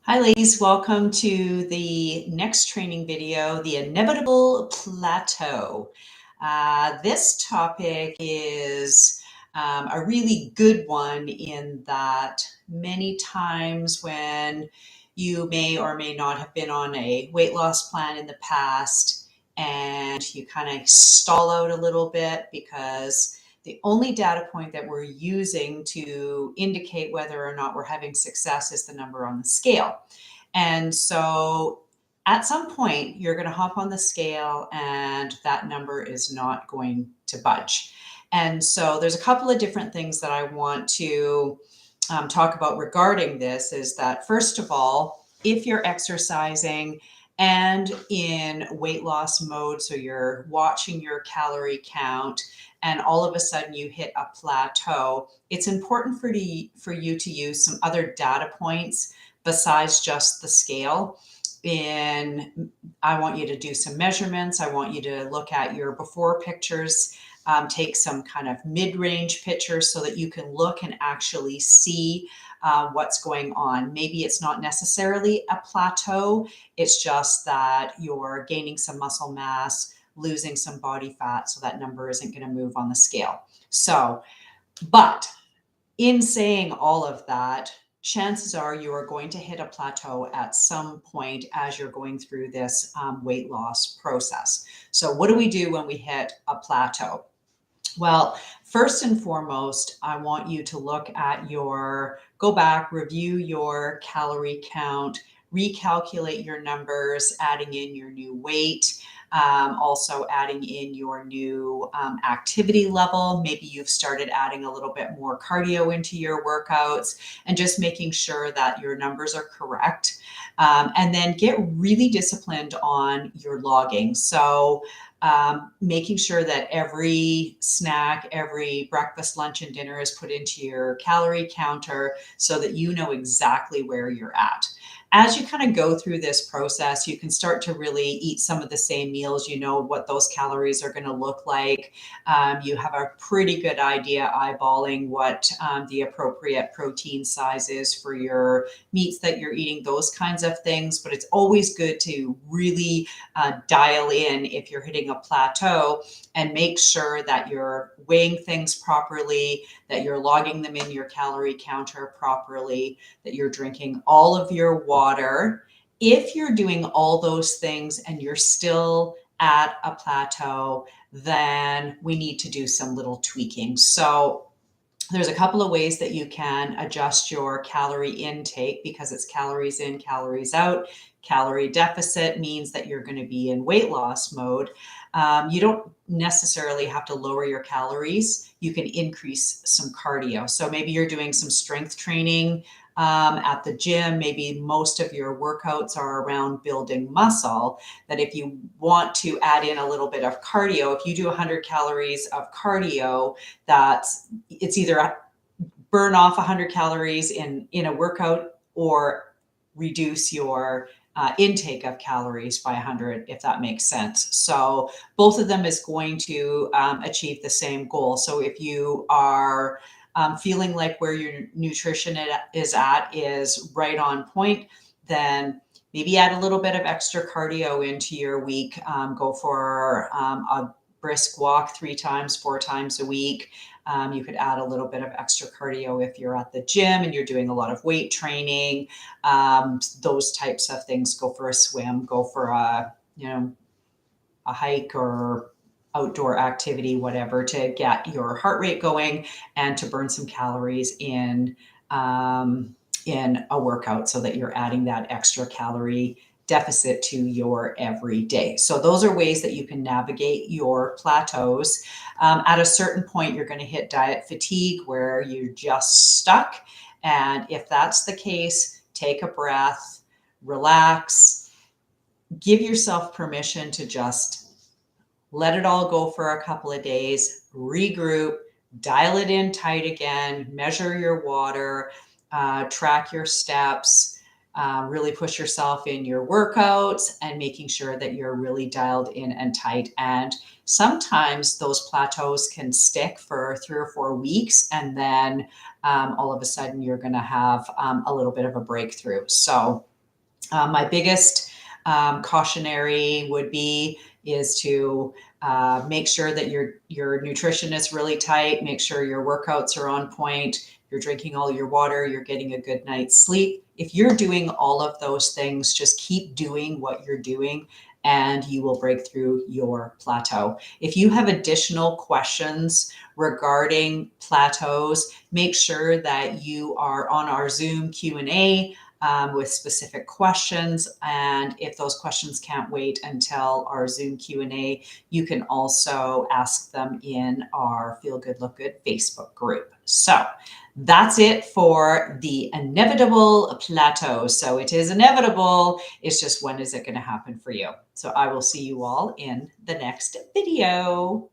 Hi ladies, welcome to the next training video, the Inevitable Plateau. This topic is a really good one in that many times when you may or may not have been on a weight loss plan in the past and you kind of stall out a little bit because the only data point that we're using to indicate whether or not we're having success is the number on the scale. And so at some point, you're going to hop on the scale and that number is not going to budge. And so there's a couple of different things that I want to talk about regarding this is that, first of all, if you're exercising and in weight loss mode, so you're watching your calorie count, and all of a sudden you hit a plateau, it's important for you to use some other data points besides just the scale. I want you to do some measurements. I want you to look at your before pictures, take some kind of mid-range pictures so that you can look and actually see what's going on. Maybe it's not necessarily a plateau. It's just that you're gaining some muscle mass, losing some body fat, so that number isn't going to move on the scale. But in saying all of that, chances are you are going to hit a plateau at some point as you're going through this weight loss process. So what do we do when we hit a plateau? Well, first and foremost, I want you to go back, review your calorie count, recalculate your numbers, adding in your new weight, also adding in your new activity level. Maybe you've started adding a little bit more cardio into your workouts and just making sure that your numbers are correct. And then get really disciplined on your logging. So making sure that every snack, every breakfast, lunch, and dinner is put into your calorie counter so that you know exactly where you're at. As you kind of go through this process, you can start to really eat some of the same meals. You know what those calories are going to look like. You have a pretty good idea eyeballing what the appropriate protein size is for your meats that you're eating, those kinds of things. But it's always good to really dial in if you're hitting a plateau and make sure that you're weighing things properly, that you're logging them in your calorie counter properly, that you're drinking all of your water. If you're doing all those things and you're still at a plateau, then we need to do some little tweaking. So there's a couple of ways that you can adjust your calorie intake because it's calories in, calories out. Calorie deficit means that you're going to be in weight loss mode. You don't necessarily have to lower your calories. You can increase some cardio. So maybe you're doing some strength training at the gym. Maybe most of your workouts are around building muscle. That if you want to add in a little bit of cardio, if you do 100 calories of cardio, it's either burn off 100 calories in a workout or reduce your intake of calories by 100, if that makes sense. So both of them is going to achieve the same goal. So if you are feeling like where your nutrition is at is right on point, then maybe add a little bit of extra cardio into your week. Go for a brisk walk 3 times, 4 times a week. You could add a little bit of extra cardio if you're at the gym and you're doing a lot of weight training. Those types of things. Go for a swim, go for a hike or outdoor activity, whatever, to get your heart rate going and to burn some calories in a workout so that you're adding that extra calorie deficit to your everyday. So those are ways that you can navigate your plateaus. At a certain point, you're going to hit diet fatigue where you're just stuck. And if that's the case, take a breath, relax, give yourself permission to just let it all go for a couple of days, regroup, dial it in tight again, measure your water, track your steps, really push yourself in your workouts and making sure that you're really dialed in and tight. And sometimes those plateaus can stick for 3 or 4 weeks, and then all of a sudden you're going to have a little bit of a breakthrough. So My biggest cautionary would be is to make sure that your nutrition is really tight. Make sure your workouts are on point. You're drinking all your water. You're getting a good night's sleep. If you're doing all of those things, just keep doing what you're doing, and you will break through your plateau. If you have additional questions regarding plateaus, make sure that you are on our Zoom Q&A with specific questions. And if those questions can't wait until our Zoom Q&A, you can also ask them in our Feel Good Look Good Facebook group. So that's it for the inevitable plateau. So it is inevitable. It's just, when is it going to happen for you? So I will see you all in the next video.